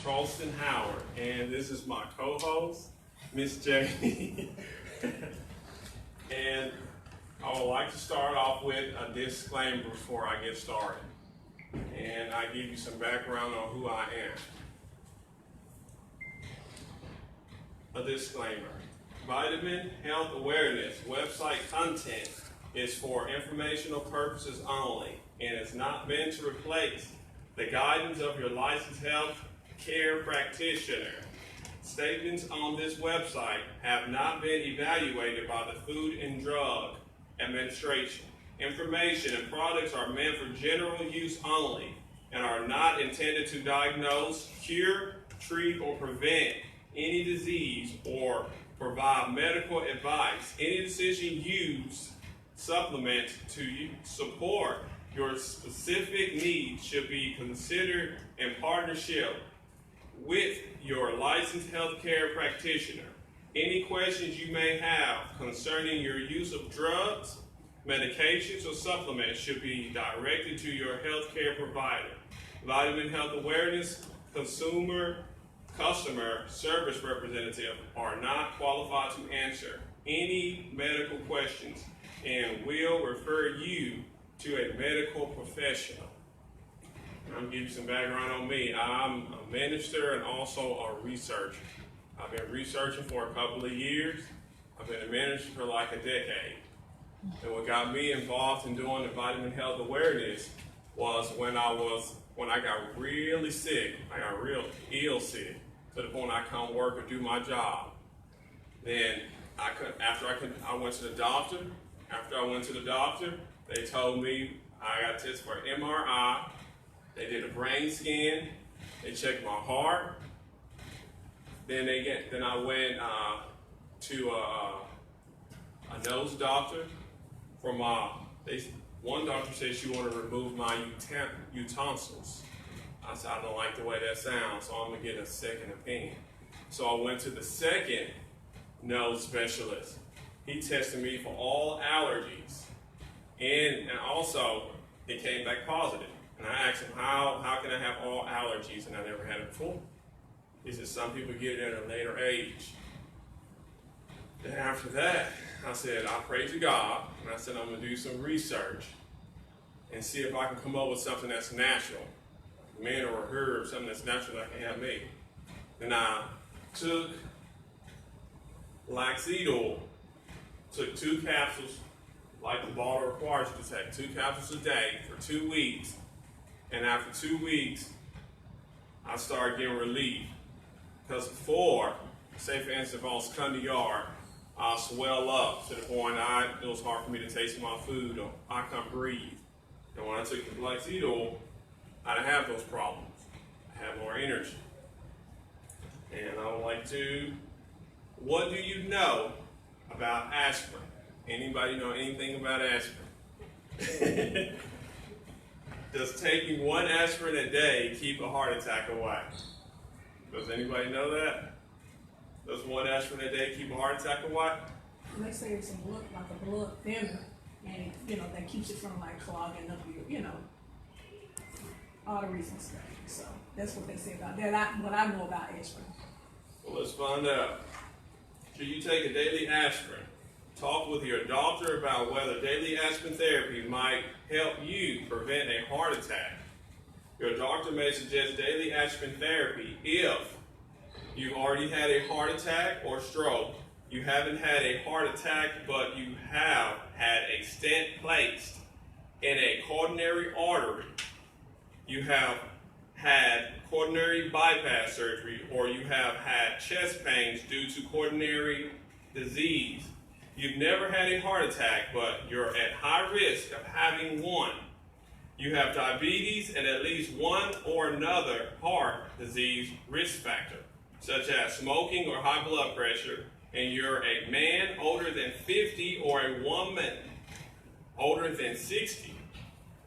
Charleston Howard, and this is my co-host, Miss Jamie. And I would like to start off with a disclaimer before I get started. And I give you some background on who I am. A disclaimer. Vitamin Health Awareness website content is for informational purposes only and is not meant to replace the guidance of your licensed health care practitioner. Statements on this website have not been evaluated by the Food and Drug Administration. Information and products are meant for general use only and are not intended to diagnose, cure, treat, or prevent any disease or provide medical advice. Any decision used supplement to support your specific needs should be considered in partnership with your licensed healthcare practitioner. Any questions you may have concerning your use of drugs, medications, or supplements should be directed to your healthcare provider. Vitamin Health Awareness customer service representative are not qualified to answer any medical questions and will refer you to a medical professional. I'm gonna give you some background on me. I'm a minister and also a researcher. I've been researching for a couple of years. I've been a minister for like a decade. And what got me involved in doing the vitamin health awareness was when I got really sick. I got real ill sick to the point I couldn't work or do my job. Then I went to the doctor. After I went to the doctor, they told me I got tested for MRI. They did a brain scan. They checked my heart. Then I went to a nose doctor for one doctor said she wanted to remove my utensils. I said, I don't like the way that sounds, so I'm gonna get a second opinion. So I went to the second nose specialist. He tested me for all allergies. And also, it came back positive. And I asked him, how can I have all allergies and I never had it before? He said, some people get it at a later age. Then after that, I said, I pray to God, and I said, I'm gonna do some research and see if I can come up with something that's natural. Man or herb, something that's natural that can help me. Then I took flaxseed oil, took 2 capsules, like the bottle requires you to take 2 capsules a day for 2 weeks. And after 2 weeks, I started getting relief. Because before, say for instance, if I was cutting the yard, I'd swell up to the point it was hard for me to taste my food or I couldn't breathe. And when I took the flaxseed oil, I didn't have those problems. I had more energy. And I would like to, what do you know about aspirin? Anybody know anything about aspirin? Does taking 1 aspirin a day keep a heart attack away? Does anybody know that? Does 1 aspirin a day keep a heart attack away? They say it's like a blood thinner, and that keeps it from like clogging up your, arteries and stuff. So that's what they say about that. What I know about aspirin. Well, let's find out. Should you take a daily aspirin? Talk with your doctor about whether daily aspirin therapy might help you prevent a heart attack. Your doctor may suggest daily aspirin therapy if you already had a heart attack or stroke, you haven't had a heart attack, but you have had a stent placed in a coronary artery, you have had coronary bypass surgery, or you have had chest pains due to coronary disease. You've never had a heart attack, but you're at high risk of having one. You have diabetes and at least one or another heart disease risk factor, such as smoking or high blood pressure, and you're a man older than 50 or a woman older than 60.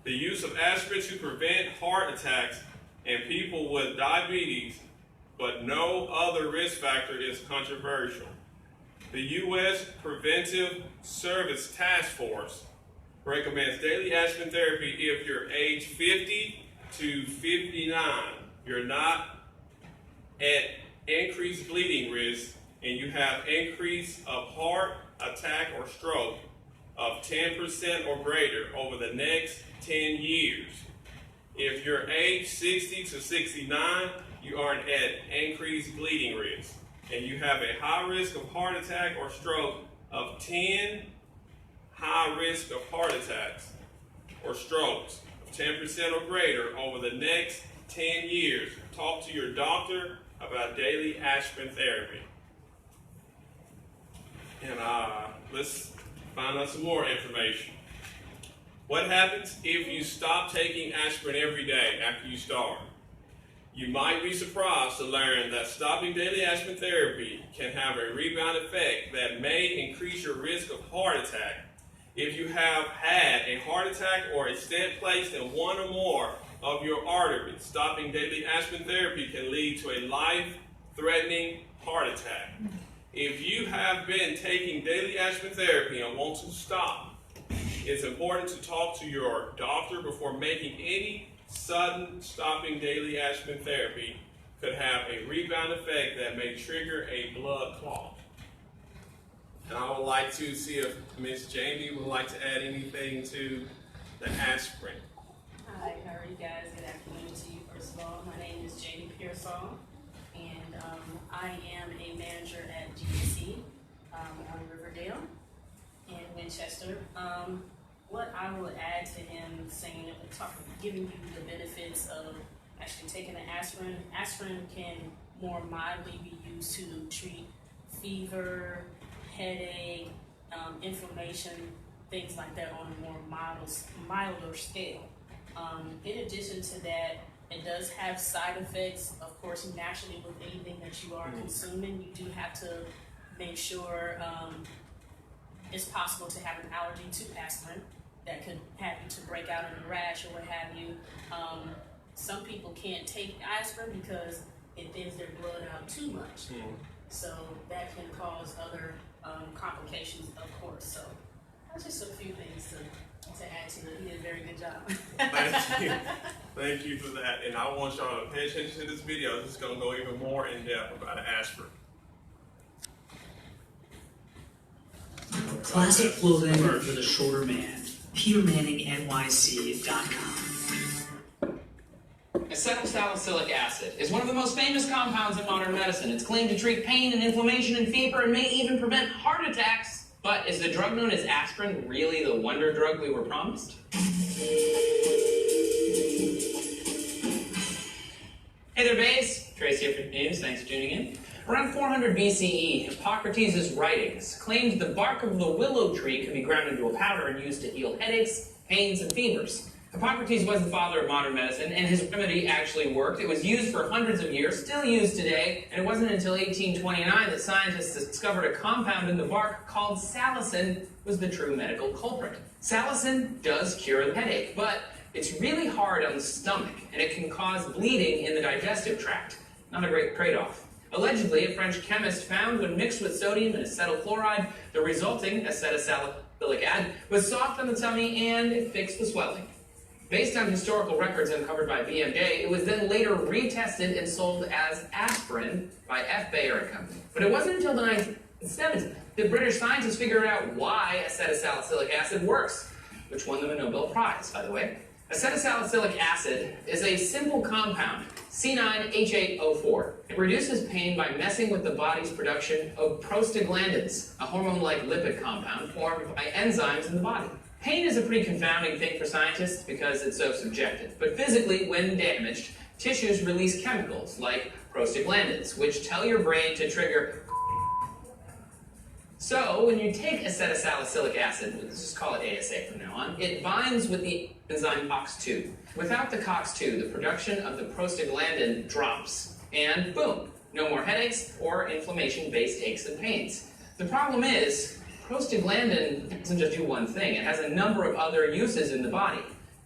The use of aspirin to prevent heart attacks in people with diabetes, but no other risk factor, is controversial. The U.S. Preventive Service Task Force recommends daily aspirin therapy if you're age 50 to 59. You're not increased bleeding risk, and you have increase of heart attack or stroke of 10% or greater over the next 10 years. If you're age 60 to 69, you are at increased bleeding risk, and you have a high risk of heart attack or stroke of 10 high risk of heart attacks or strokes of 10% or greater over the next 10 years. Talk to your doctor about daily aspirin therapy. And let's find out some more information. What happens if you stop taking aspirin every day after you start? You might be surprised to learn that stopping daily aspirin therapy can have a rebound effect that may increase your risk of heart attack. If you have had a heart attack or a stent placed in one or more of your arteries, stopping daily aspirin therapy can lead to a life-threatening heart attack. If you have been taking daily aspirin therapy and want to stop, it's important to talk to your doctor before making any sudden stopping daily aspirin therapy. Could have a rebound effect that may trigger a blood clot. And I would like to see if Miss Jamie would like to add anything to the aspirin. Hi, how are you guys? Good afternoon to you. First of all, my name is Jamie Pearsall, and I am a manager at GC on Riverdale in Winchester. What I would add to him saying, giving you the benefits of actually taking an aspirin. Aspirin can more mildly be used to treat fever, headache, inflammation, things like that on a more milder scale. In addition to that, it does have side effects. Of course, naturally with anything that you are consuming, you do have to make sure it's possible to have an allergy to aspirin that could have you to break out in a rash or what have you. Some people can't take aspirin because it thins their blood out too much. So that can cause other complications, of course. So that's just a few things to add to it. He did a very good job. Thank you. Thank you for that. And I want y'all to pay attention to this video. This is going to go even more in depth about aspirin. Classic clothing for the shorter man. PeterManningNYC.com. Salicylic acid is one of the most famous compounds in modern medicine. It's claimed to treat pain and inflammation and fever and may even prevent heart attacks. But is the drug known as aspirin really the wonder drug we were promised? Hey there, Bays. Tracy here for News. Thanks for tuning in. Around 400 BCE, Hippocrates' writings claimed the bark of the willow tree could be ground into a powder and used to heal headaches, pains, and fevers. Hippocrates was the father of modern medicine, and his remedy actually worked. It was used for hundreds of years, still used today, and it wasn't until 1829 that scientists discovered a compound in the bark called salicin was the true medical culprit. Salicin does cure the headache, but it's really hard on the stomach, and it can cause bleeding in the digestive tract. Not a great trade-off. Allegedly, a French chemist found when mixed with sodium and acetyl chloride, the resulting acetylsalicylic acid was soft on the tummy and it fixed the swelling. Based on historical records uncovered by BMJ, it was then later retested and sold as aspirin by F. Bayer and Company. But it wasn't until the 1970s that British scientists figured out why acetylsalicylic acid works, which won them a Nobel Prize, by the way. Acetylsalicylic acid is a simple compound, C9H8O4. It reduces pain by messing with the body's production of prostaglandins, a hormone-like lipid compound formed by enzymes in the body. Pain is a pretty confounding thing for scientists because it's so subjective. But physically, when damaged, tissues release chemicals like prostaglandins, which tell your brain to trigger. So, when you take acetylsalicylic acid, let's just call it ASA from now on, it binds with the enzyme COX-2. Without the COX-2, the production of the prostaglandin drops, and boom, no more headaches or inflammation-based aches and pains. The problem is, prostaglandin doesn't just do one thing, it has a number of other uses in the body.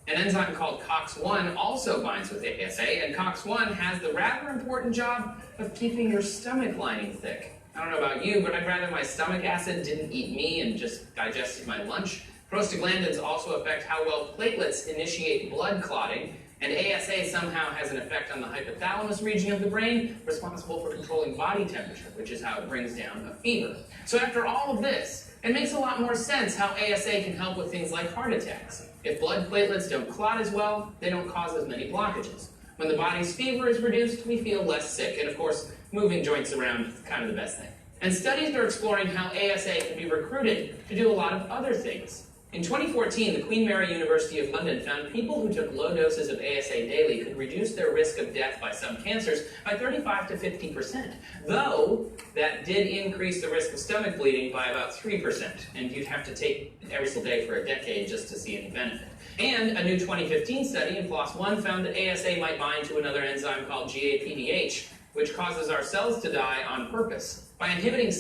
An enzyme called COX-1 also binds with ASA, and COX-1 has the rather important job of keeping your stomach lining thick. I don't know about you, but I'd rather my stomach acid didn't eat me and just digested my lunch. Prostaglandins also affect how well platelets initiate blood clotting, And ASA somehow has an effect on the hypothalamus region of the brain, responsible for controlling body temperature, which is how it brings down a fever. So after all of this, it makes a lot more sense how ASA can help with things like heart attacks. If blood platelets don't clot as well, they don't cause as many blockages. When the body's fever is reduced, we feel less sick, and of course, moving joints around is kind of the best thing. And studies are exploring how ASA can be recruited to do a lot of other things. In 2014, the Queen Mary University of London found people who took low doses of ASA daily could reduce their risk of death by some cancers by 35 to 50%, though that did increase the risk of stomach bleeding by about 3%, and you'd have to take it every single day for a decade just to see any benefit. And a new 2015 study in PLOS One found that ASA might bind to another enzyme called GAPDH, which causes our cells to die on purpose. By inhibiting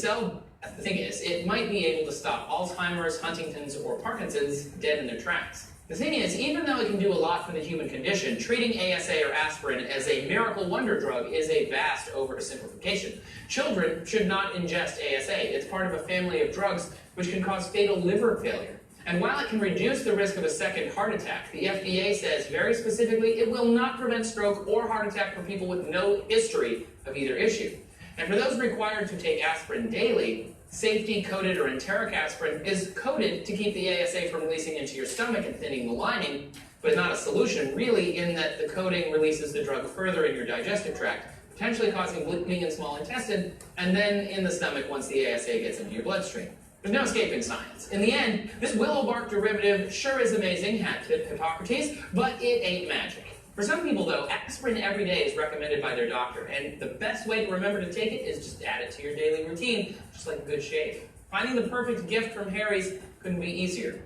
the thing is, it might be able to stop Alzheimer's, Huntington's, or Parkinson's dead in their tracks. The thing is, even though it can do a lot for the human condition, treating ASA or aspirin as a miracle wonder drug is a vast oversimplification. Children should not ingest ASA. It's part of a family of drugs which can cause fatal liver failure. And while it can reduce the risk of a second heart attack, the FDA says very specifically it will not prevent stroke or heart attack for people with no history of either issue. And for those required to take aspirin daily, safety-coated or enteric aspirin is coated to keep the ASA from releasing into your stomach and thinning the lining, but not a solution, really, in that the coating releases the drug further in your digestive tract, potentially causing bleeding in small intestine, and then in the stomach once the ASA gets into your bloodstream. There's no escaping science. In the end, this willow bark derivative sure is amazing, hat tip Hippocrates, but it ain't magic. For some people, though, aspirin every day is recommended by their doctor, and the best way to remember to take it is just add it to your daily routine, just like a good shave. Finding the perfect gift from Harry's couldn't be easier.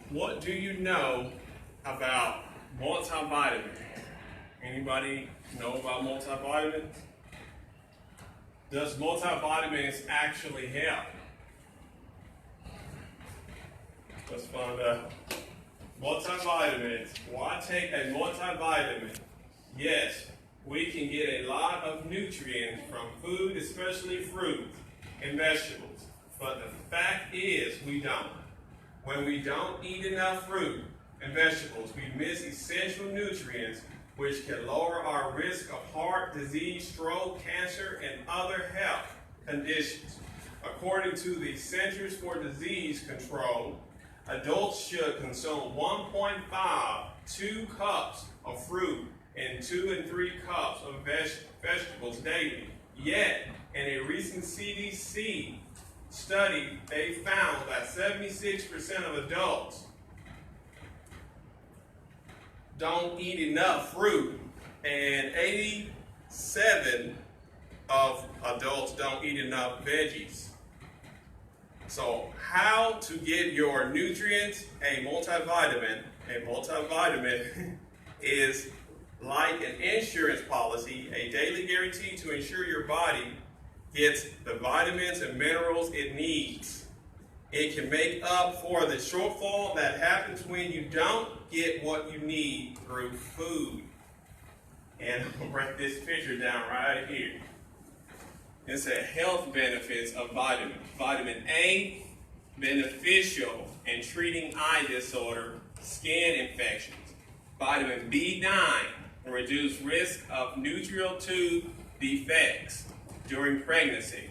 What do you know about multivitamin? Anybody know about multivitamin? Does multivitamins actually help? Let's find out. Multivitamins. Why take a multivitamin? Yes, we can get a lot of nutrients from food, especially fruit and vegetables. But the fact is, we don't. When we don't eat enough fruit and vegetables, we miss essential nutrients which can lower our risk of heart disease, stroke, cancer, and other health conditions. According to the Centers for Disease Control, adults should consume 1.5 to 2 cups of fruit and 2 and 3 cups of vegetables daily. Yet, in a recent CDC study, they found that 76% of adults don't eat enough fruit, and 87% of adults don't eat enough veggies. So how to get your nutrients? A multivitamin is like an insurance policy, a daily guarantee to ensure your body gets the vitamins and minerals it needs. It can make up for the shortfall that happens when you don't get what you need through food. And I'm going to write this picture down right here. It said health benefits of vitamins. Vitamin A, beneficial in treating eye disorder, skin infections. Vitamin B9, reduce risk of nutritional tube defects during pregnancy.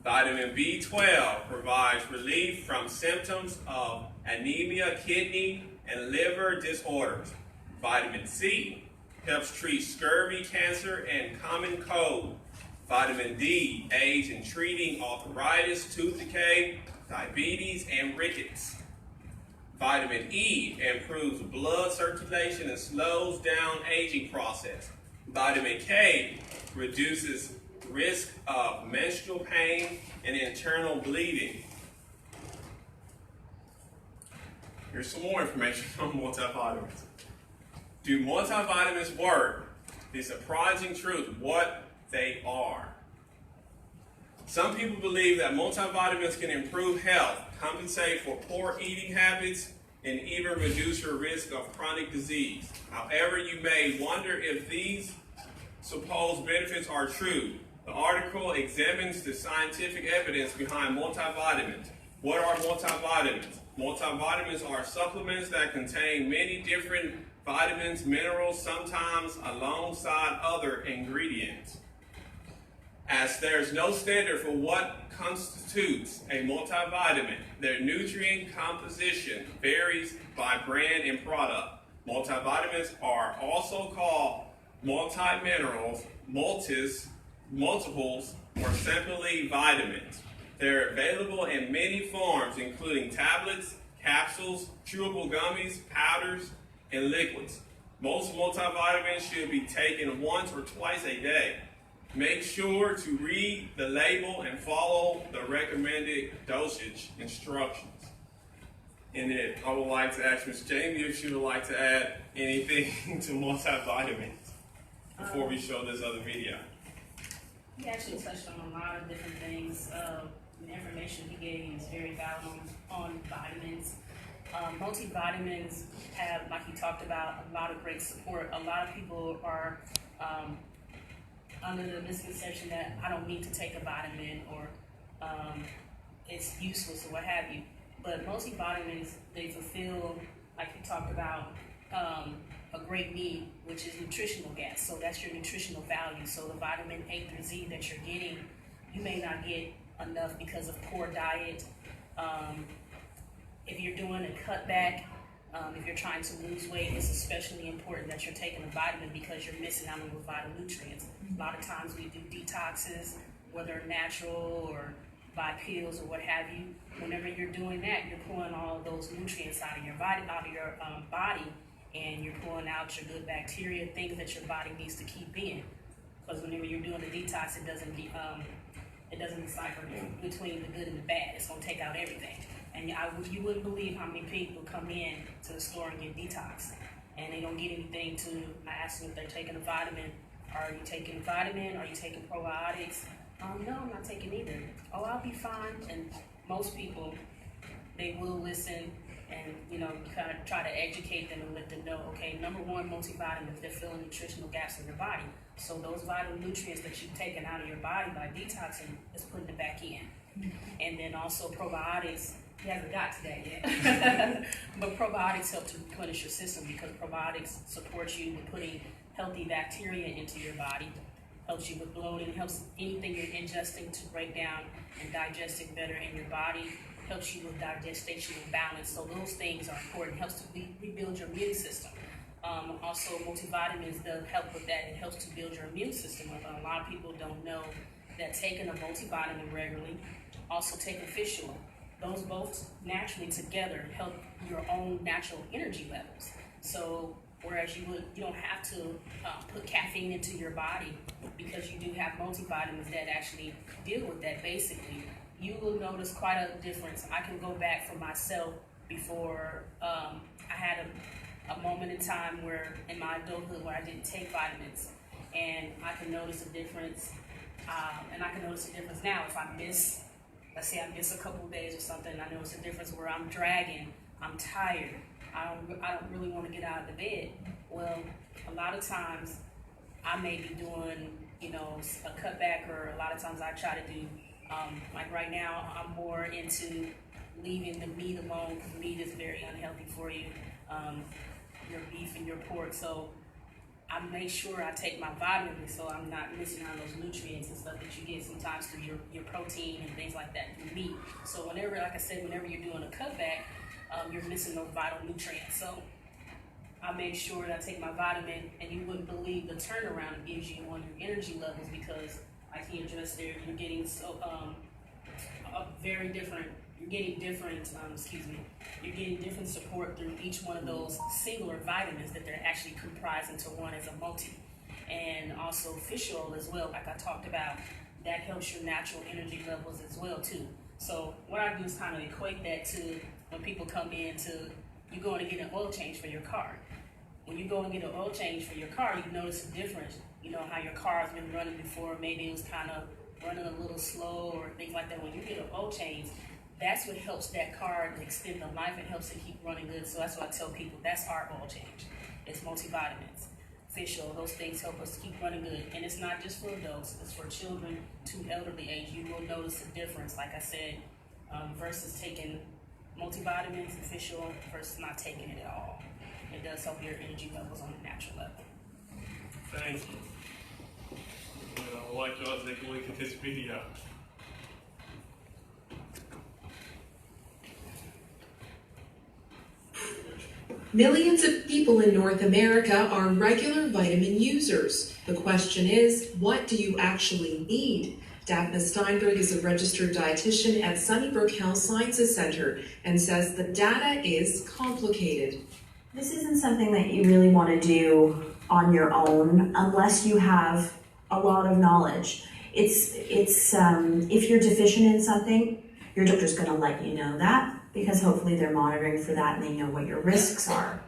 Vitamin B12 provides relief from symptoms of anemia, kidney, and liver disorders. Vitamin C helps treat scurvy, cancer, and common cold. Vitamin D aids in treating arthritis, tooth decay, diabetes, and rickets. Vitamin E improves blood circulation and slows down aging process. Vitamin K reduces risk of menstrual pain and internal bleeding. Here's some more information on multivitamins. Do multivitamins work? The surprising truth, what they are. Some people believe that multivitamins can improve health, compensate for poor eating habits, and even reduce your risk of chronic disease. However, you may wonder if these supposed benefits are true. The article examines the scientific evidence behind multivitamins. What are multivitamins? Multivitamins are supplements that contain many different vitamins, minerals, sometimes alongside other ingredients. As there's no standard for what constitutes a multivitamin, their nutrient composition varies by brand and product. Multivitamins are also called multiminerals, multiples, or simply vitamins. They're available in many forms, including tablets, capsules, chewable gummies, powders, and liquids. Most multivitamins should be taken once or twice a day. Make sure to read the label and follow the recommended dosage instructions. And then I would like to ask Ms. Jamie if she would like to add anything to multivitamins before we show this other video. He actually touched on a lot of different things. The information he gave is very valid on vitamins. Multivitamins have, like he talked about, a lot of great support. A lot of people are under the misconception that I don't need to take a vitamin or it's useless or what have you. But multivitamins, they fulfill, like he talked about, a great need, which is nutritional gaps. So that's your nutritional value. So the vitamin A through Z that you're getting, you may not get enough because of poor diet. If you're doing a cutback, if you're trying to lose weight, it's especially important that you're taking a vitamin because you're missing out on the vital nutrients. A lot of times we do detoxes, whether natural or by pills or what have you. Whenever you're doing that, you're pulling all of those nutrients out of your body, and you're pulling out your good bacteria, things that your body needs to keep in. Because whenever you're doing a detox, it doesn't decipher between the good and the bad. It's gonna take out everything. And you wouldn't believe how many people come in to the store and get detox, and they don't get anything to. I ask them if they're taking a vitamin. Are you taking a vitamin? Are you taking probiotics? No, I'm not taking either. Oh, I'll be fine. And most people, they will listen and, kind of try to educate them and let them know, okay, number one, multivitamins, they're filling nutritional gaps in your body. So those vital nutrients that you've taken out of your body by detoxing is putting it back in. And then also probiotics, he hasn't got to that yet. But probiotics help to replenish your system because probiotics support you with putting healthy bacteria into your body, helps you with bloating, helps anything you're ingesting to break down and digest it better in your body, helps you with digestion and balance. So those things are important, helps to rebuild your immune system. Also, multivitamins does help with that. It helps to build your immune system. A lot of people don't know that taking a multivitamin regularly, also taking fish oil, those both naturally together help your own natural energy levels. So whereas you don't have to put caffeine into your body because you do have multivitamins that actually deal with that basically, you will notice quite a difference. I can go back for myself before I had a moment in time where in my adulthood where I didn't take vitamins, and I can notice a difference, and I can notice a difference now if I miss, let's say I miss a couple of days or something, I notice a difference where I'm dragging, I'm tired, I don't really want to get out of the bed. Well, a lot of times I may be doing, a cutback, or a lot of times I try to do, like right now, I'm more into leaving the meat alone because meat is very unhealthy for you, your beef and your pork. So I make sure I take my vitamins so I'm not missing out on those nutrients and stuff that you get sometimes through your protein and things like that through meat. So whenever, like I said, whenever you're doing a cutback, you're missing those vital nutrients. So I make sure that I take my vitamin, and you wouldn't believe the turnaround it gives you on your energy levels because, like he addressed there, you're getting you're getting different support through each one of those singular vitamins that they're actually comprised into one as a multi. And also fish oil as well, like I talked about, that helps your natural energy levels as well too. So what I do is kind of equate that to when people come in to, you go in to get an oil change for your car. When you go and get an oil change for your car, you notice a difference. You know how your car has been running before, maybe it was kind of running a little slow or things like that. When you get an oil change, that's what helps that car to extend the life. It helps it keep running good. So that's what I tell people, that's our oil change. It's multivitamins, fish oil, those things help us keep running good. And it's not just for adults, it's for children to elderly age. You will notice a difference, like I said, versus taking multivitamins and fish oil versus not taking it at all. It does help your energy levels on a natural level. Thank you. I would like y'all to take a look at this video. Millions of people in North America are regular vitamin users. The question is, what do you actually need? Daphne Steinberg is a registered dietitian at Sunnybrook Health Sciences Center and says the data is complicated. This isn't something that you really want to do on your own unless you have a lot of knowledge. If you're deficient in something, your doctor's going to let you know that, because hopefully they're monitoring for that and they know what your risks are.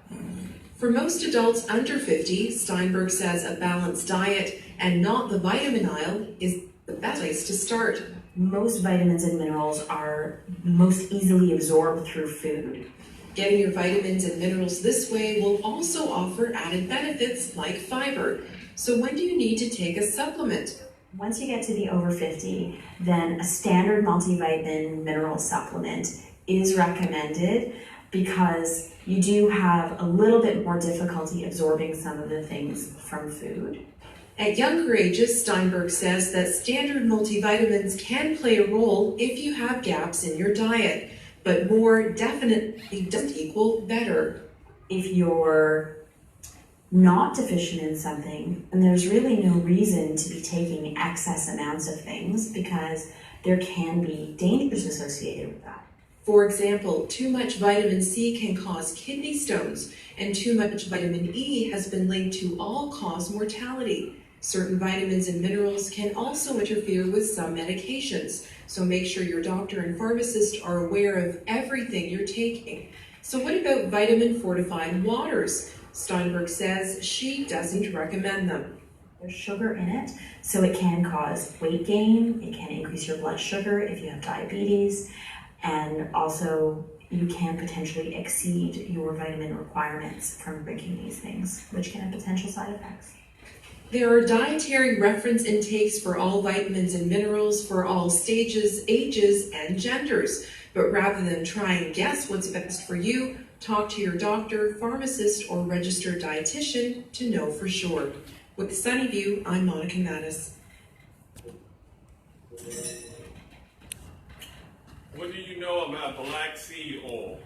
For most adults under 50, Steinberg says a balanced diet and not the vitamin aisle is the best place to start. Most vitamins and minerals are most easily absorbed through food. Getting your vitamins and minerals this way will also offer added benefits like fiber. So when do you need to take a supplement? Once you get to be over 50, then a standard multivitamin mineral supplement is recommended because you do have a little bit more difficulty absorbing some of the things from food. At younger ages, Steinberg says that standard multivitamins can play a role if you have gaps in your diet, but more definitely doesn't equal better. If you're not deficient in something, then there's really no reason to be taking excess amounts of things because there can be dangers associated with that. For example, too much vitamin C can cause kidney stones, and too much vitamin E has been linked to all-cause mortality. Certain vitamins and minerals can also interfere with some medications, so make sure your doctor and pharmacist are aware of everything you're taking. So what about vitamin-fortified waters? Steinberg says she doesn't recommend them. There's sugar in it, so it can cause weight gain, it can increase your blood sugar if you have diabetes, and also you can potentially exceed your vitamin requirements from drinking these things, which can have potential side effects. There are dietary reference intakes for all vitamins and minerals for all stages, ages, and genders. But rather than try and guess what's best for you, talk to your doctor, pharmacist, or registered dietitian to know for sure. With Sunnyview, I'm Monica Mattis. What do you know about flaxseed oil?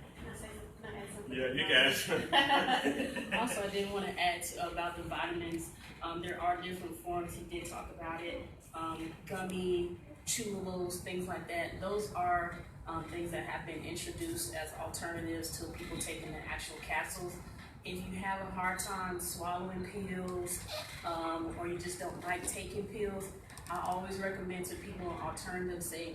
Yeah, you guys. Also, I did want to add about the vitamins. There are different forms. He did talk about it. Gummy, chewables, things like that. Those are things that have been introduced as alternatives to people taking the actual capsules. If you have a hard time swallowing pills, or you just don't like taking pills, I always recommend to people an alternative, say,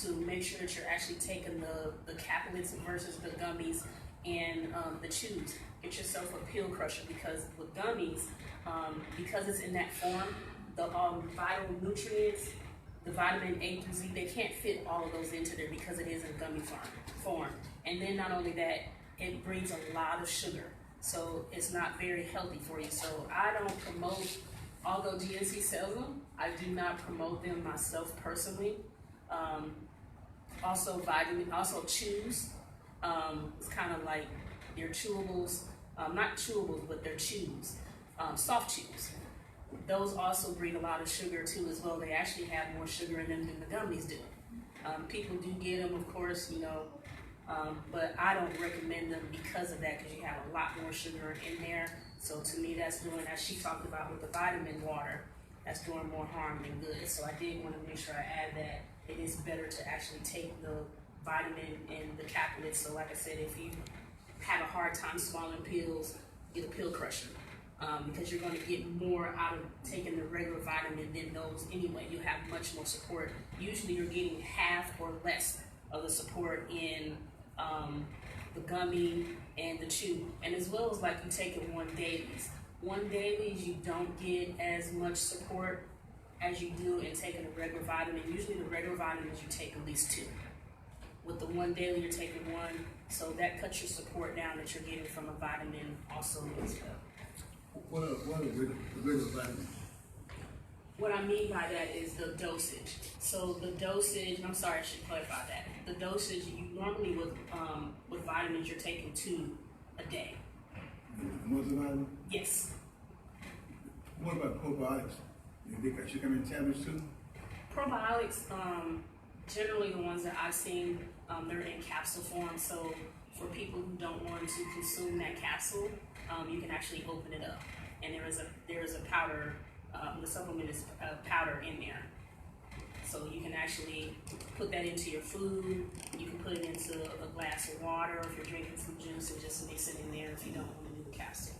to make sure that you're actually taking the caplets versus the gummies and the chews. Get yourself a pill crusher, because with gummies, because it's in that form, the vital nutrients, the vitamin A through Z, they can't fit all of those into there because it is in gummy form. And then not only that, it brings a lot of sugar. So it's not very healthy for you. So I don't promote, although GNC sells them, I do not promote them myself personally. Also chews. It's kind of like your chewables, not chewables, but they're chews, soft chews. Those also bring a lot of sugar too as well. They actually have more sugar in them than the gummies do. People do get them, of course, you know, but I don't recommend them because of that, because you have a lot more sugar in there. So to me, that's doing, as she talked about with the vitamin water, that's doing more harm than good. So I did want to make sure I add that it is better to actually take the vitamin and the caplets. So like I said, if you have a hard time swallowing pills, get a pill crusher. Because you're going to get more out of taking the regular vitamin than those anyway. You have much more support. Usually you're getting half or less of the support in the gummy and the chew. And as well as like you taking one dailies. One dailies, you don't get as much support as you do in taking a regular vitamin. Usually the regular vitamins you take at least 2. With the one daily, you're taking 1. So that cuts your support down that you're getting from a vitamin also as well. What are the regular vitamins? What I mean by that is the dosage. So the dosage, I'm sorry, I should clarify that. The dosage you normally with vitamins, you're taking 2 a day. Multivitamin? Yes. What about probiotics? They should come in tablets too? Probiotics, generally the ones that I've seen, they're in capsule form. So for people who don't want to consume that capsule, you can actually open it up, and there is a powder. The supplement is powder in there, so you can actually put that into your food. You can put it into a glass of water, or if you're drinking some juice, and just mix it in there if you don't want to do the capsule.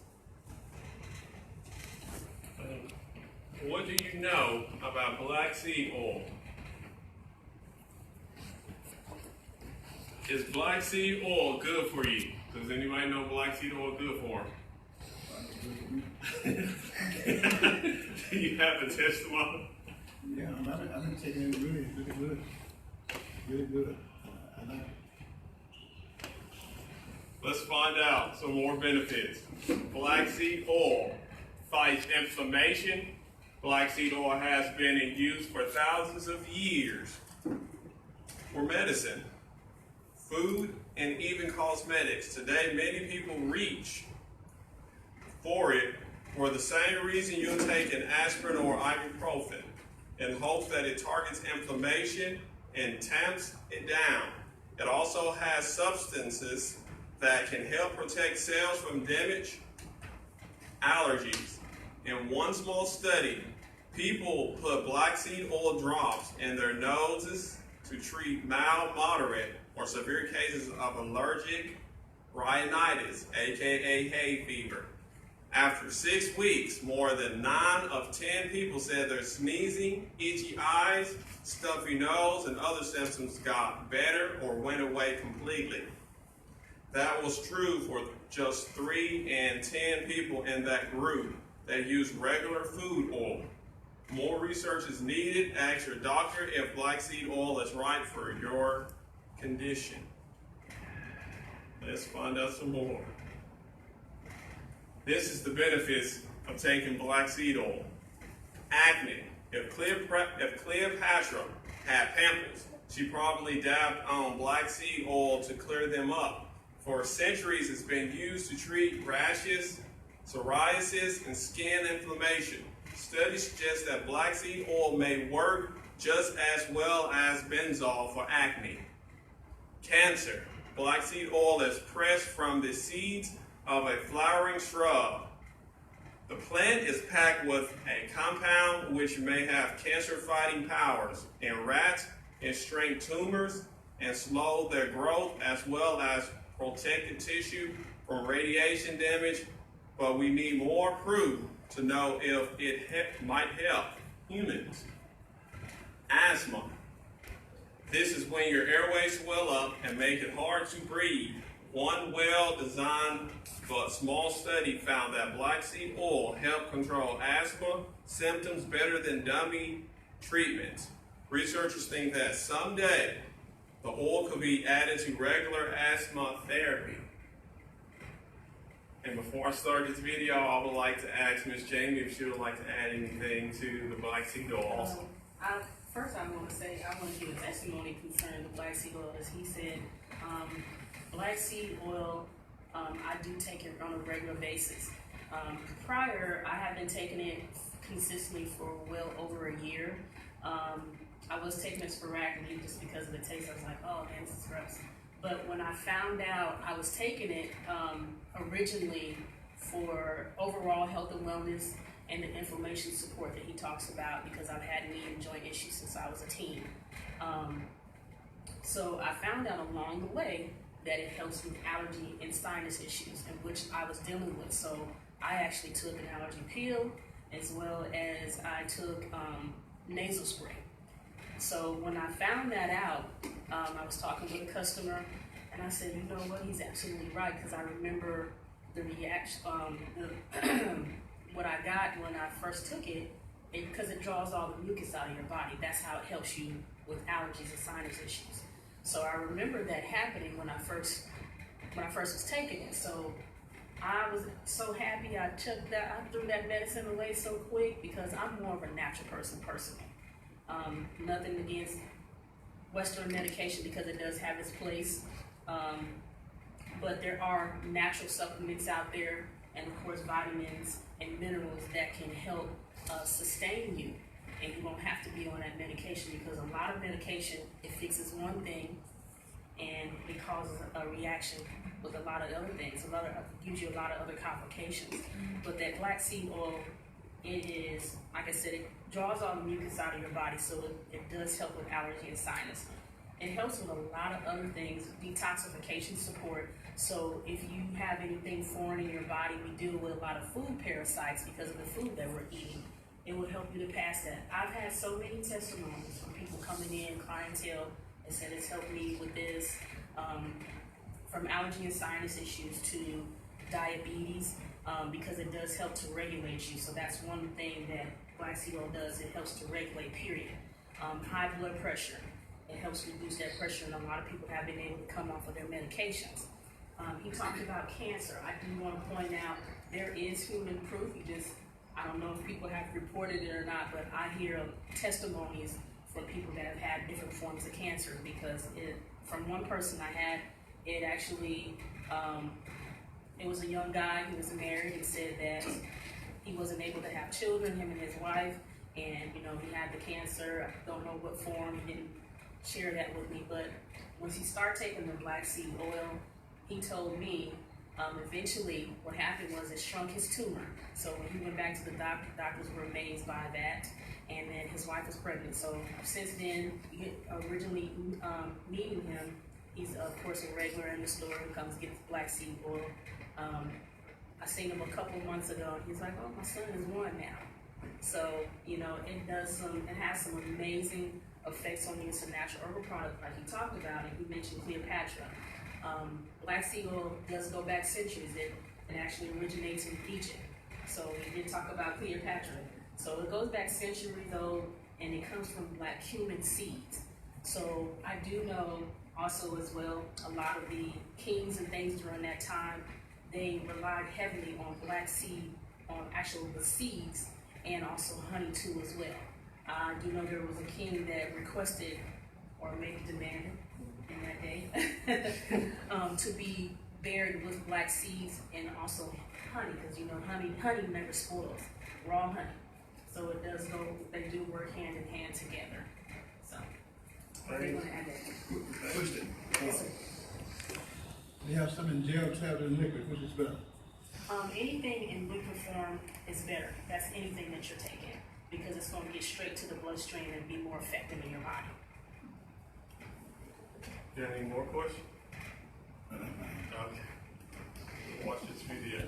What do you know about black seed oil? Is black seed oil good for you? Does anybody know black seed oil good for them? Do you have a testimony? Yeah, I've been taking it really good. Really good. I like it. Let's find out some more benefits. Black seed oil fights inflammation. Black seed oil has been in use for thousands of years for medicine, food, and even cosmetics. Today, many people reach for it for the same reason you'll take an aspirin or ibuprofen, in hopes that it targets inflammation and tamps it down. It also has substances that can help protect cells from damage, allergies. In one small study, people put black seed oil drops in their noses to treat mild, moderate, or severe cases of allergic rhinitis, aka hay fever. After 6 weeks, more than 9 of 10 people said their sneezing, itchy eyes, stuffy nose, and other symptoms got better or went away completely. That was true for just 3 in 10 people in that group that used regular food oil. More research is needed. Ask your doctor if black seed oil is right for your condition. Let's find out some more. This is the benefits of taking black seed oil. Acne. If Cleopatra had pimples, she probably dabbed on black seed oil to clear them up. For centuries, it's been used to treat rashes, psoriasis, and skin inflammation. Studies suggest that black seed oil may work just as well as benzol for acne. Cancer. Black seed oil is pressed from the seeds of a flowering shrub. The plant is packed with a compound which may have cancer-fighting powers in rats and shrink tumors and slow their growth, as well as protect the tissue from radiation damage, but we need more proof to know if it might help humans. Asthma. This is when your airways swell up and make it hard to breathe. One well-designed but small study found that black seed oil helped control asthma symptoms better than dummy treatments. Researchers think that someday the oil could be added to regular asthma therapy. And before I start this video, I would like to ask Ms. Jamie if she would like to add anything to the black seed oil also. First, I want to give a testimony concerning the black seed oil. As he said, black seed oil, I do take it on a regular basis. Prior, I have been taking it consistently for well over a year. I was taking it sporadically just because of the taste. I was like, oh man, this is gross. But when I found out I was taking it originally for overall health and wellness and the inflammation support that he talks about, because I've had knee and joint issues since I was a teen. So I found out along the way that it helps with allergy and sinus issues, in which I was dealing with. So I actually took an allergy pill, as well as I took nasal spray. So when I found that out, I was talking with a customer, and I said, you know what, he's absolutely right, because I remember the reaction, what I got when I first took it, because it draws all the mucus out of your body. That's how it helps you with allergies and sinus issues. So I remember that happening when I first was taking it. So I was so happy I took that, I threw that medicine away so quick because I'm more of a natural person personally. Nothing against Western medication because it does have its place. But there are natural supplements out there, and of course vitamins and minerals that can help sustain you. And you won't have to be on that medication because a lot of medication, it fixes one thing and it causes a reaction with a lot of other things. Gives you a lot of other complications. But that black seed oil, it is, like I said, it draws all the mucus out of your body, so it does help with allergy and sinus. It helps with a lot of other things, detoxification support. So if you have anything foreign in your body, we deal with a lot of food parasites because of the food that we're eating. It will help you to pass that. I've had so many testimonies from people coming in, clientele, and said it's helped me with this, from allergy and sinus issues to diabetes, because it does help to regulate you. So that's one thing that black seed oil does. It helps to regulate, period. High blood pressure. It helps reduce that pressure, and a lot of people have been able to come off of their medications. He talked about cancer. I do want to point out there is human proof. I don't know if people have reported it or not, but I hear testimonies from people that have had different forms of cancer because from one person I had, it actually, it was a young guy who was married and said that he wasn't able to have children, him and his wife, and he had the cancer. I don't know what form, he didn't share that with me, but once he started taking the black seed oil, he told me eventually what happened was it shrunk his tumor. So when he went back to the doctors were amazed by that, and then his wife was pregnant. So since then, originally meeting him, he's of course a regular in the store who comes get black seed oil. I seen him a couple months ago, and he's like, "Oh, my son is 1 now." So it has some amazing effects on you. It's a natural herbal product, like he talked about, and he mentioned Cleopatra. Black seed oil does go back centuries. It actually originates in Egypt. So we did talk about Cleopatra. So it goes back centuries old, and it comes from black cumin seeds. So I do know also as well, a lot of the kings and things during that time, they relied heavily on black seed, on actual the seeds, and also honey too as well. I do know there was a king that requested, or maybe demanded in that day, to be buried with black seeds and also honey, because honey never spoils, raw honey. So it does go, they do work hand in hand together. So, I did want to add that. Question. Yes, sir. They have some in gel, tablet, and liquid, which is better? Anything in liquid form is better. That's anything that you're taking, because it's going to get straight to the bloodstream and be more effective in your body. Do you have any more questions? Okay. Watch this video.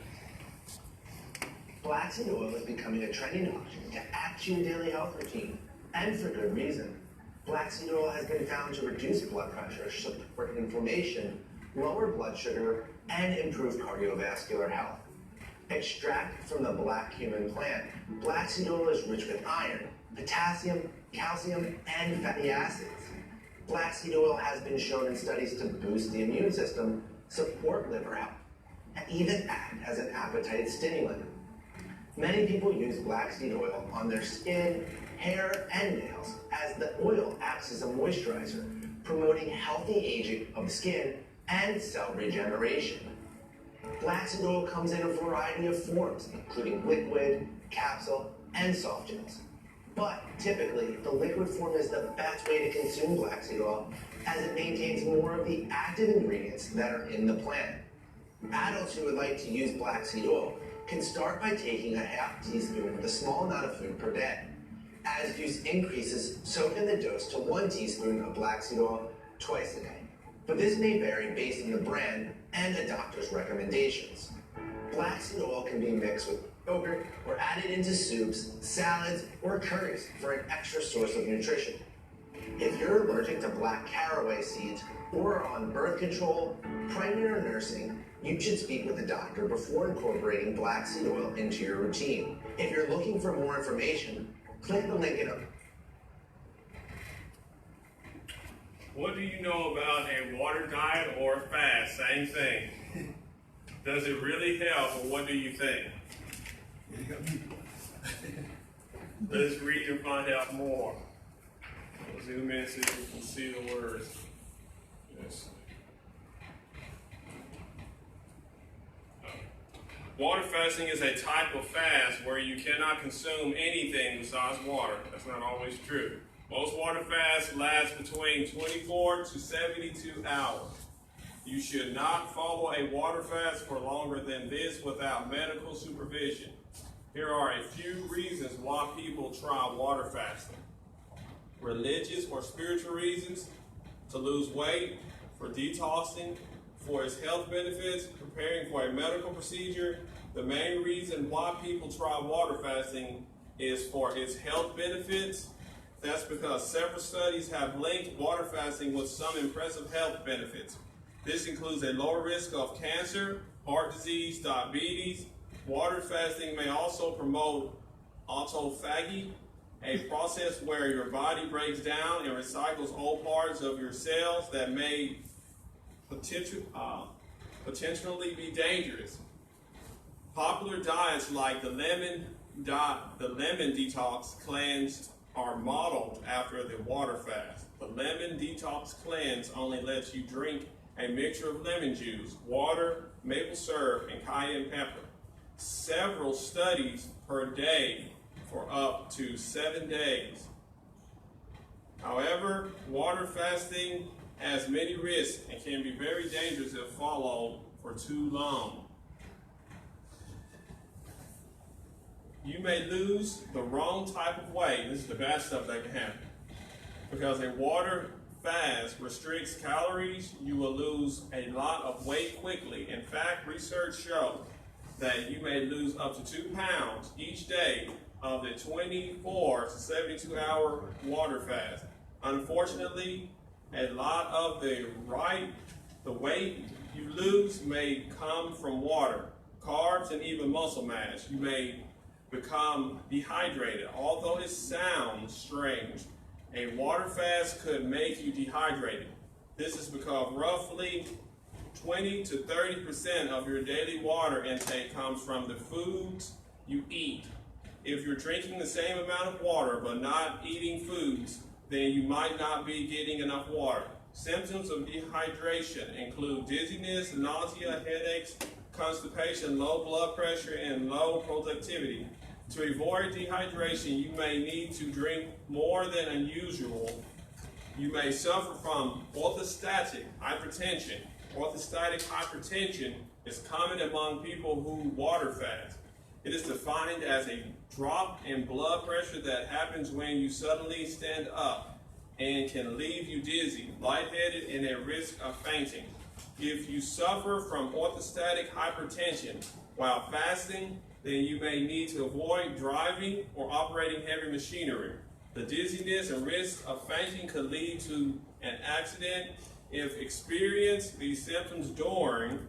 Flaxseed oil is becoming a trending option to add to your daily health routine, and for good reason. Flaxseed oil has been found to reduce blood pressure, support inflammation, lower blood sugar, and improve cardiovascular health. Extracted from the black cumin plant, flaxseed oil is rich with iron, potassium, calcium, and fatty acids. Flaxseed oil has been shown in studies to boost the immune system, support liver health, and even act as an appetite stimulant. Many people use flaxseed oil on their skin, hair, and nails, as the oil acts as a moisturizer, promoting healthy aging of the skin and cell regeneration. Flaxseed oil comes in a variety of forms, including liquid, capsule, and soft gels. But typically, the liquid form is the best way to consume flaxseed oil, as it maintains more of the active ingredients that are in the plant. Adults who would like to use flaxseed oil can start by taking a half teaspoon with a small amount of food per day. As use increases, soak in the dose to 1 teaspoon of flaxseed oil twice a day. But this may vary based on the brand and a doctor's recommendations. Flaxseed oil can be mixed with yogurt or added into soups, salads, or curries for an extra source of nutrition. If you're allergic to black caraway seeds or are on birth control, pregnant, or nursing, you should speak with a doctor before incorporating flaxseed oil into your routine. If you're looking for more information, click the link in it. What do you know about a water diet or fast? Same thing. Does it really help, or what do you think? You got me. Let's read and find out more. We'll zoom in so you can see the words. Yes. Water fasting is a type of fast where you cannot consume anything besides water. That's not always true. Most water fasts last between 24 to 72 hours. You should not follow a water fast for longer than this without medical supervision. Here are a few reasons why people try water fasting. Religious or spiritual reasons, to lose weight, for detoxing, for its health benefits, preparing for a medical procedure. The main reason why people try water fasting is for its health benefits. That's because several studies have linked water fasting with some impressive health benefits. This includes a lower risk of cancer, heart disease, diabetes. Water fasting may also promote autophagy, a process where your body breaks down and recycles old parts of your cells that may potentially be dangerous. Popular diets like the lemon detox cleanse are modeled after the water fast. The lemon detox cleanse only lets you drink a mixture of lemon juice, water, maple syrup, and cayenne pepper. Several studies per day for up to 7 days. However, water fasting has many risks and can be very dangerous if followed for too long. You may lose the wrong type of weight. This is the bad stuff that can happen. Because a water fast restricts calories, you will lose a lot of weight quickly. In fact, research shows that you may lose up to 2 pounds each day of the 24 to 72 hour water fast. Unfortunately, a lot of the weight you lose may come from water, carbs, and even muscle mass. You may become dehydrated. Although it sounds strange, a water fast could make you dehydrated. This is because roughly 20 to 30% of your daily water intake comes from the foods you eat. If you're drinking the same amount of water but not eating foods, then you might not be getting enough water. Symptoms of dehydration include dizziness, nausea, headaches, constipation, low blood pressure, and low productivity. To avoid dehydration, you may need to drink more than unusual. You may suffer from orthostatic hypertension. Orthostatic hypertension is common among people who water fast. It is defined as a drop in blood pressure that happens when you suddenly stand up and can leave you dizzy, lightheaded, and at risk of fainting. If you suffer from orthostatic hypertension while fasting, then you may need to avoid driving or operating heavy machinery. The dizziness and risk of fainting could lead to an accident. If experience these symptoms during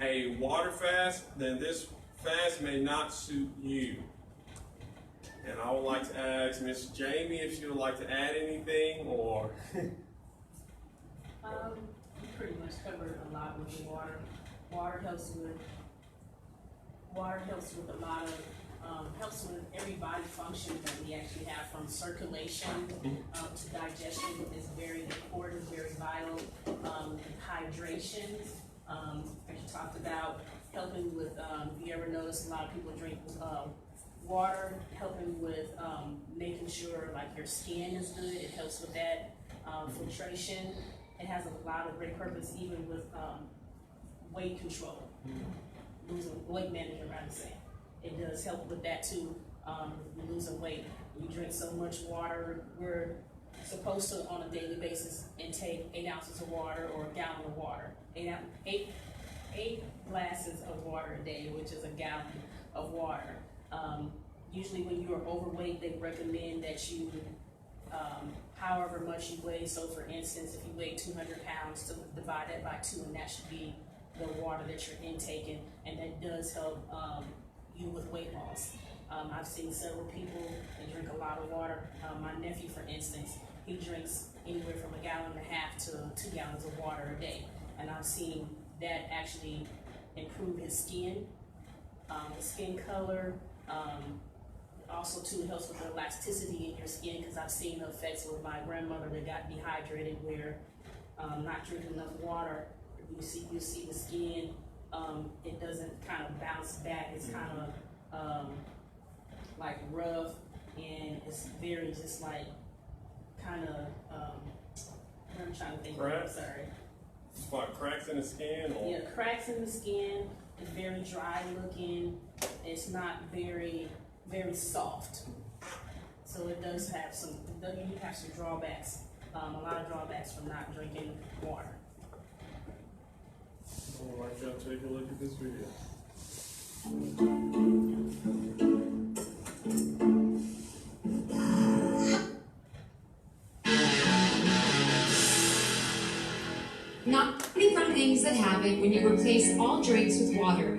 a water fast, then this fast may not suit you. And I would like to ask Miss Jamie if she would like to add anything, or You pretty much covered a lot with the water. Water helps with a lot of helps with every body function that we actually have, from circulation to digestion is very important, very vital. Hydration, as you talked about, helping with, if you ever notice, a lot of people drink water, helping with making sure like your skin is good. It helps with that filtration. It has a lot of great purpose, even with weight control, losing weight management, rather say. It does help with that too, losing weight. We drink so much water. We're supposed to, on a daily basis, intake 8 ounces of water or a gallon of water. Eight glasses of water a day, which is a gallon of water. Usually when you are overweight, they recommend that you, however much you weigh, so for instance, if you weigh 200 pounds, to divide that by 2, and that should be the water that you're intaking, and that does help you with weight loss. I've seen several people that drink a lot of water. My nephew, for instance, he drinks anywhere from 1.5 gallons to 2 gallons of water a day, and I've seen that actually improve his skin, the skin color. Also too, it helps with the elasticity in your skin, because I've seen the effects with my grandmother that got dehydrated, where not drinking enough water, you see the skin, it doesn't kind of bounce back. It's kind of like rough, and it's very just like kind of I'm trying to think. Cracks? Sorry. What, cracks in the skin? Or? Yeah, cracks in the skin. It's very dry looking. It's not very soft. So it does have some. You have some drawbacks. A lot of drawbacks from not drinking water. All right, y'all take a look at this video. Not many fun things that happen when you replace all drinks with water.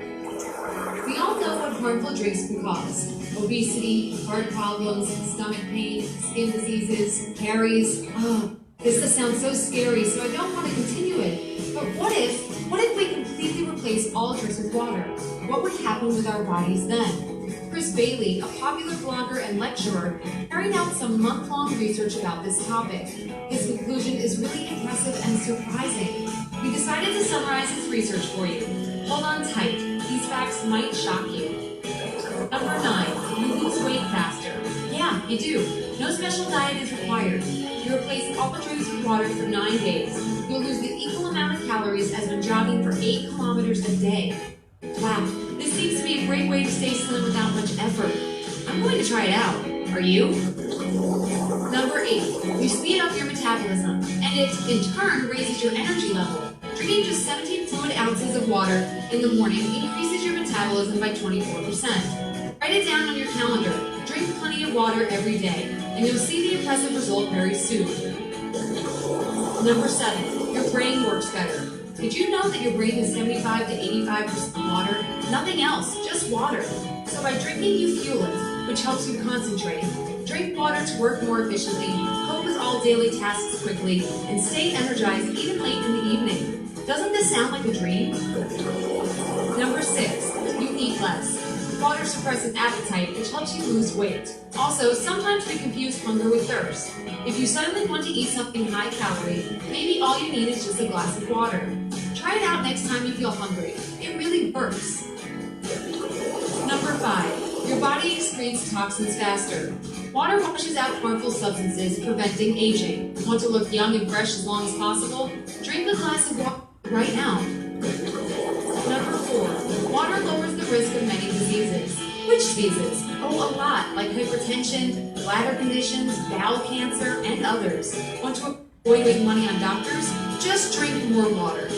We all know what harmful drinks can cause. Obesity, heart problems, stomach pain, skin diseases, caries. Oh, this does sound so scary, so I don't want to continue it. But what if we completely replace all drinks with water? What would happen with our bodies then? Chris Bailey, a popular blogger and lecturer, carried out some month-long research about this topic. His conclusion is really impressive and surprising. We decided to summarize his research for you. Hold on tight. These facts might shock you. Number 9, you lose weight faster. Yeah, you do. No special diet is required. You replace all the drinks with water for 9 days. You'll lose the equal amount of calories as when jogging for 8 kilometers a day. Wow, this seems to be a great way to stay slim without much effort. I'm going to try it out. Are you? Number 8, you speed up your metabolism, and it, in turn, raises your energy level. Drinking just 17 fluid ounces of water in the morning increases your metabolism by 24%. Write it down on your calendar. Drink plenty of water every day, and you'll see the impressive result very soon. Number 7, your brain works better. Did you know that your brain is 75 to 85% water? Nothing else, just water. So by drinking, you fuel it, which helps you concentrate. Drink water to work more efficiently, cope with all daily tasks quickly, and stay energized even late in the evening. Doesn't this sound like a dream? Number 6, you eat less. Water suppresses appetite, which helps you lose weight. Also, sometimes we confuse hunger with thirst. If you suddenly want to eat something high calorie, maybe all you need is just a glass of water. Try it out next time you feel hungry. It really works. Number 5, your body excretes toxins faster. Water washes out harmful substances, preventing aging. Want to look young and fresh as long as possible? Drink a glass of water right now. Number 4, water lowers the risk of many diseases. Which diseases? Oh, a lot, like hypertension, bladder conditions, bowel cancer, and others. Want to avoid wasting money on doctors? Just drink more water.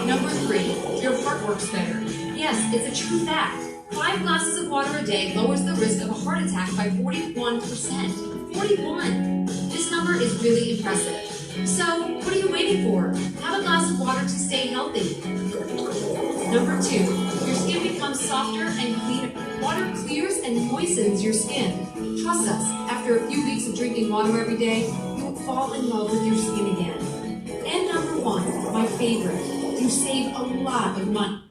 Number 3, your heart works better. Yes, it's a true fact. 5 glasses of water a day lowers the risk of a heart attack by 41%. 41! This number is really impressive. So, what are you waiting for? Have a glass of water to stay healthy. Number 2, your skin becomes softer and cleaner. Water clears and moistens your skin. Trust us, after a few weeks of drinking water every day, you'll fall in love with your skin again. And number 1, my favorite, you save a lot of money.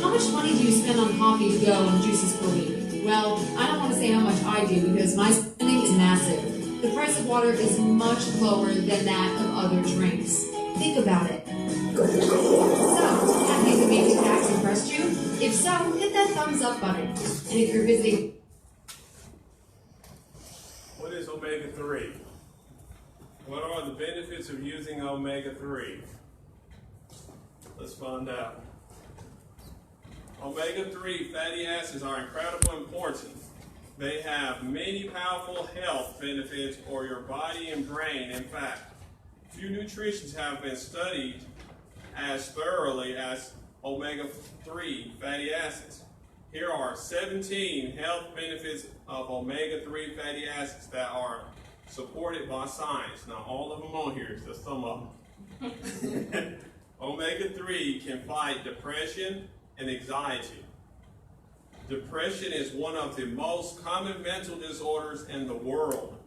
How much money do you spend on coffee to go and juices per week? Well, I don't want to say how much I do because my spending is massive. The price of water is much lower than that of other drinks. Think about it. So, have these amazing facts impressed you? If so, hit that thumbs up button. And if you're visiting... What is omega-3? What are the benefits of using omega-3? Let's find out. Omega-3 fatty acids are incredibly important. They have many powerful health benefits for your body and brain. In fact, few nutritions have been studied as thoroughly as omega-3 fatty acids. Here are 17 health benefits of omega-3 fatty acids that are supported by science. Now, all of them on here, just some of them. Omega-3 can fight depression and anxiety. Depression is one of the most common mental disorders in the world.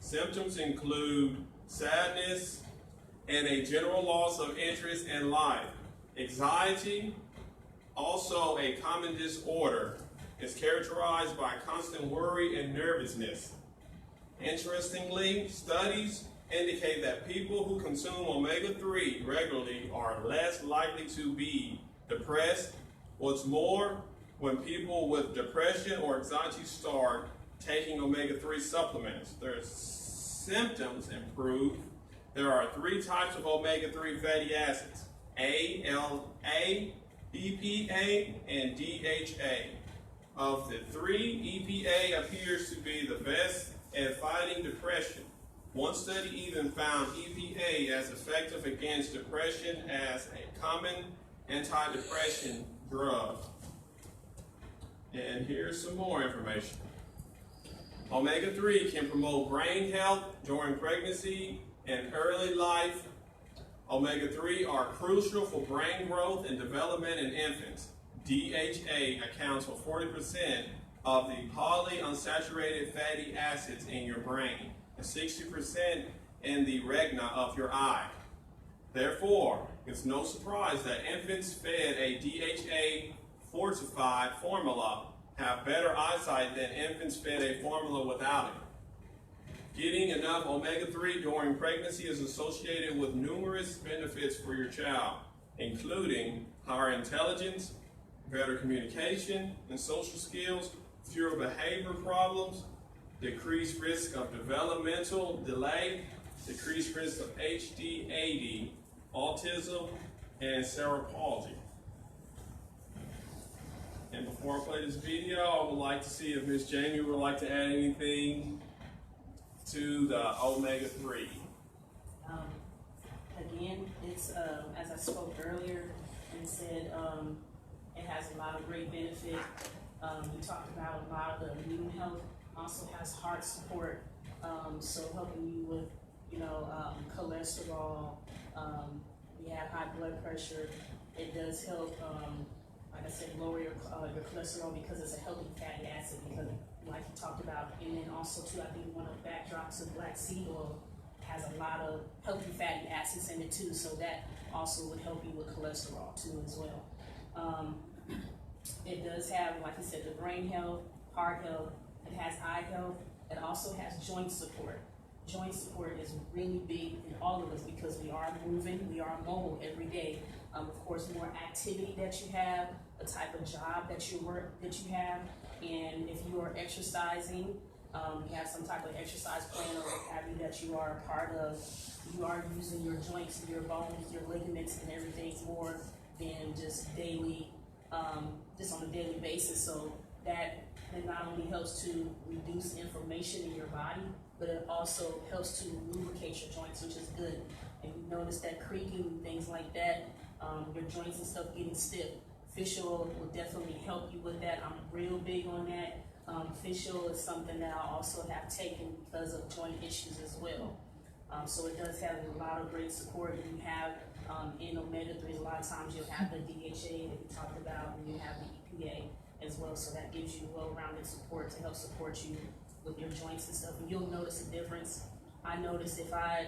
Symptoms include sadness and a general loss of interest in life. Anxiety, also a common disorder, is characterized by constant worry and nervousness. Interestingly, studies indicate that people who consume omega-3 regularly are less likely to be depressed. What's more, when people with depression or anxiety start taking omega-3 supplements, their symptoms improve. There are 3 types of omega-3 fatty acids: ALA, EPA, and DHA. Of the 3, EPA appears to be the best at fighting depression. One study even found EPA as effective against depression as a common antidepressant drug. And here's some more information. Omega-3 can promote brain health during pregnancy and early life. Omega-3 are crucial for brain growth and development in infants. DHA accounts for 40% of the polyunsaturated fatty acids in your brain and 60% in the retina of your eye. Therefore, it's no surprise that infants fed a DHA fortified formula have better eyesight than infants fed a formula without it. Getting enough omega-3 during pregnancy is associated with numerous benefits for your child, including higher intelligence, better communication and social skills, fewer behavior problems, decreased risk of developmental delay, decreased risk of HD, AD, autism, and cerebral palsy. And before I play this video, I would like to see if Ms. Jamie would like to add anything to the omega-3. Again, it's as I spoke earlier and said, it has a lot of great benefit. We talked about a lot of the immune health. Also has heart support, so helping you with, cholesterol. You have high blood pressure. It does help, like I said, lower your cholesterol because it's a healthy fatty acid. Because, like you talked about, and then also too, I think one of the backdrops of flaxseed oil has a lot of healthy fatty acids in it too. So that also would help you with cholesterol too as well. It does have, like I said, the brain health, heart health. It has eye health. It also has joint support. Joint support is really big in all of us because we are moving, we are mobile every day. Of course, more activity that you have, the type of job that you have, and if you are exercising, you have some type of exercise plan or what have you that you are a part of, you are using your joints, your bones, your ligaments, and everything more than just daily, just on a daily basis. So that it not only helps to reduce inflammation in your body, but it also helps to lubricate your joints, which is good. And you notice that creaking and things like that, your joints and stuff getting stiff. Fish oil will definitely help you with that. I'm real big on that. Fish oil is something that I also have taken because of joint issues as well. So it does have a lot of great support. You have in omega-3s, a lot of times you'll have the DHA that we talked about, and you have the EPA as well. So that gives you well-rounded support to help support you with your joints and stuff. And you'll notice a difference. I notice if I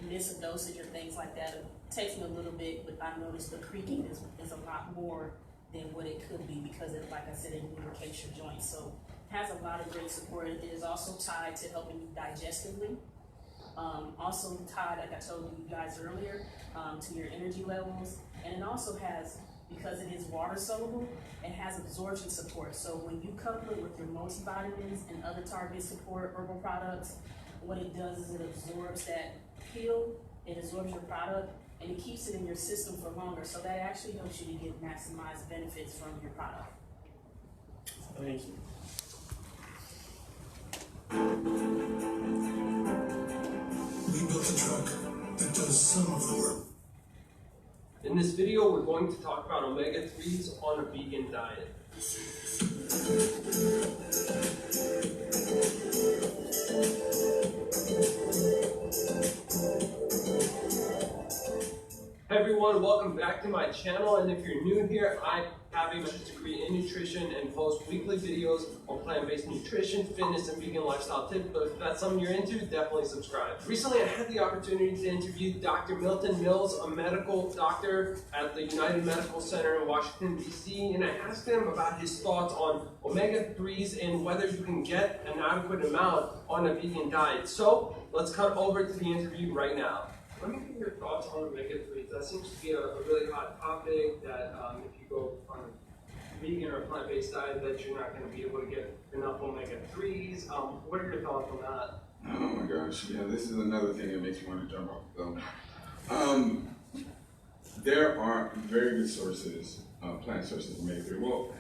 miss a dosage or things like that, it takes me a little bit, but I notice the creaking is a lot more than what it could be because it, like I said, it lubricates your joints. So it has a lot of great support. It is also tied to helping you digestively. Also tied, like I told you guys earlier, to your energy levels. And it also has, because it is water soluble, it has absorption support. So when you couple it with your multivitamins and other targeted support herbal products, what it does is it absorbs that pill, it absorbs your product, and it keeps it in your system for longer. So that actually helps you to get maximized benefits from your product. Thank you. We built a truck that does some of the work. In this video, we're going to talk about omega-3s on a vegan diet. Hey everyone, welcome back to my channel, and if you're new here, I have a master's degree in nutrition and post weekly videos on plant-based nutrition, fitness, and vegan lifestyle tips. But if that's something you're into, definitely subscribe. Recently, I had the opportunity to interview Dr. Milton Mills, a medical doctor at the United Medical Center in Washington, D.C., and I asked him about his thoughts on omega-3s and whether you can get an adequate amount on a vegan diet. So let's cut over to the interview right now. Let me get your thoughts on omega-3s. That seems to be a really hot topic that if you go on a vegan or plant-based diet that you're not going to be able to get enough omega-3s. What are your thoughts on that? Oh my gosh, yeah, this is another thing that makes me want to jump off the phone. There are very good sources, plant sources of omega-3. Well,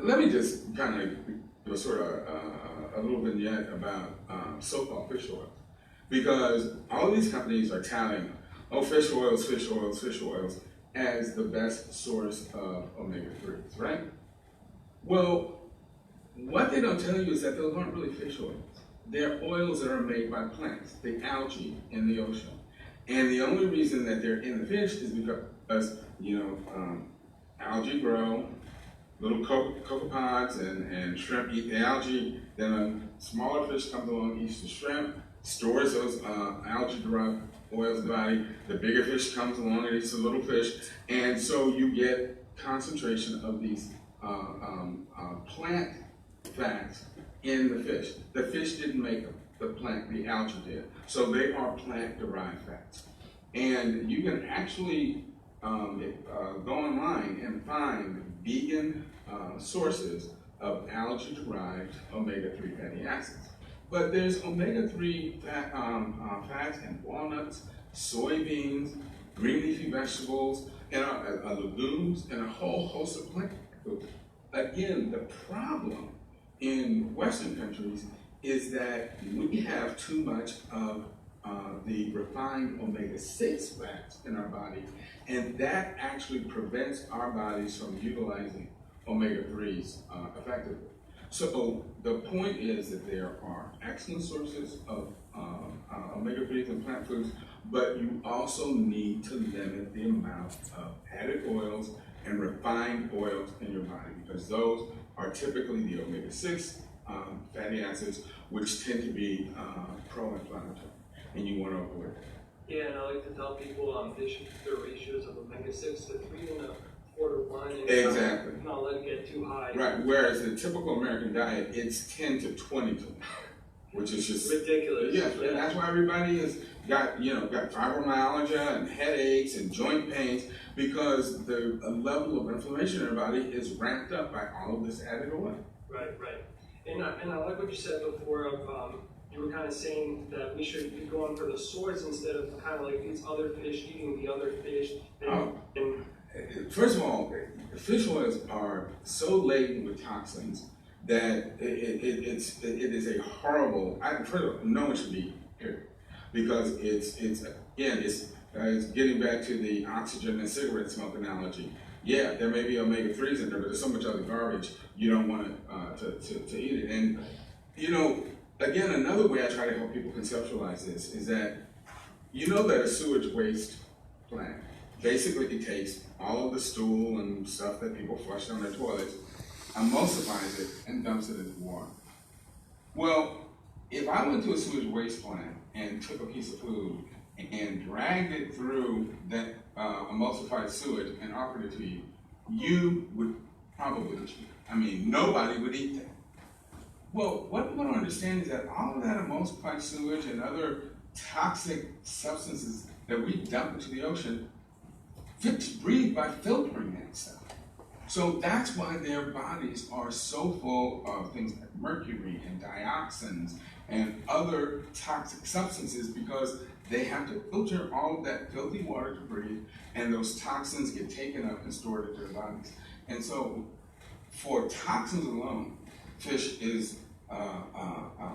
let me just kind of do a sort of a little vignette about so-called fish oil. Because all these companies are touting, oh, fish oils as the best source of omega-3s, right? Well, what they don't tell you is that those aren't really fish oils. They're oils that are made by plants, the algae in the ocean. And the only reason that they're in the fish is because, algae grow, little copepods and shrimp eat the algae, then a smaller fish comes along, eats the shrimp, stores those algae-derived oils in the body. The bigger fish comes along and eats the little fish, and so you get concentration of these plant fats in the fish. The fish didn't make them, the plant, the algae did. So they are plant-derived fats. And you can actually go online and find vegan sources of algae-derived omega-3 fatty acids. But there's omega-3 fats in walnuts, soybeans, green leafy vegetables, and legumes, and a whole host of plant foods. Again, the problem in Western countries is that we have too much of the refined omega-6 fats in our body, and that actually prevents our bodies from utilizing omega-3s effectively. So the point is that there are excellent sources of omega-3s in plant foods, but you also need to limit the amount of added oils and refined oils in your body, because those are typically the omega-6 fatty acids, which tend to be pro-inflammatory, and you want to avoid that. Yeah, and I like to tell people they should keep their ratios of omega-6 to 3.25 to 1. Exactly. Not let it get too high. Right, whereas the typical American diet, it's 10 to 20 to 1, which is just ridiculous. Yes, yeah. And that's why everybody has got fibromyalgia and headaches and joint pains, because the level of inflammation in our body is ramped up by all of this added oil. Right. And I like what you said before of you were kind of saying that we should be going for the source instead of kind of like these other fish eating the other fish. First of all, fish oils are so laden with toxins that it is a horrible. First of all, no one should be eating, period, because it's getting back to the oxygen and cigarette smoke analogy. Yeah, there may be omega-3s in there, but there's so much other garbage you don't want to eat it. And again, another way I try to help people conceptualize this is that that a sewage waste plant basically it takes all of the stool and stuff that people flush down their toilets, emulsifies it, and dumps it into water. Well, if I went to a sewage waste plant and took a piece of food and dragged it through that emulsified sewage and offered it to you, you would probably eat it. I mean, nobody would eat that. Well, what people don't understand is that all of that emulsified sewage and other toxic substances that we dump into the ocean, fish breathe by filtering that stuff. So that's why their bodies are so full of things like mercury and dioxins and other toxic substances, because they have to filter all of that filthy water to breathe, and those toxins get taken up and stored in their bodies. And so for toxins alone, fish is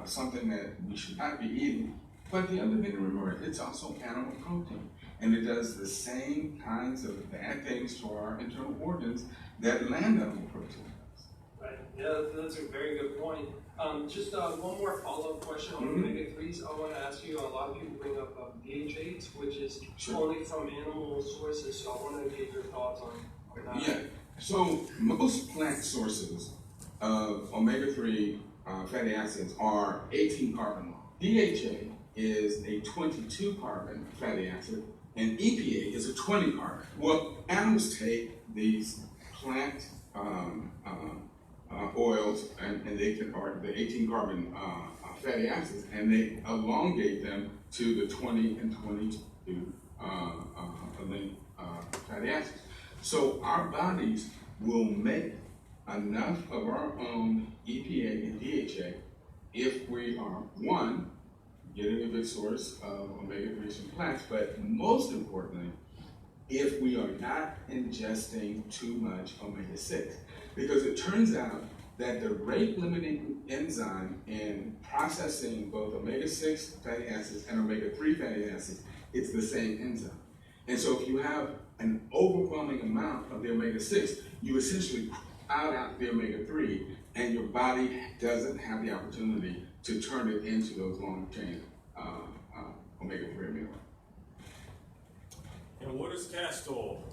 something that we should not be eating. But the other thing to remember, it's also animal protein. And it does the same kinds of bad things to our internal organs that land animal protein does. Right. Yeah, that's a very good point. Just one more follow-up question on omega-3s. I want to ask you, a lot of people bring up DHAs, which is only from animal sources, so I want to get your thoughts on that. Yeah, so most plant sources of omega-3 fatty acids are 18 carbon long. DHA is a 22 carbon fatty acid, and EPA is a 20 carbon. Well, animals take these plant oils and they can, or the 18 carbon fatty acids, and they elongate them to the 20 and 22 fatty acids. So our bodies will make enough of our own EPA and DHA if we are, one, getting a good source of omega-3s from plants, but most importantly, if we are not ingesting too much omega-6. Because it turns out that the rate-limiting enzyme in processing both omega-6 fatty acids and omega-3 fatty acids, it's the same enzyme. And so if you have an overwhelming amount of the omega-6, you essentially crowd out the omega-3, and your body doesn't have the opportunity to turn it into those long-chain omega-3 amino acids. And what is castor oil?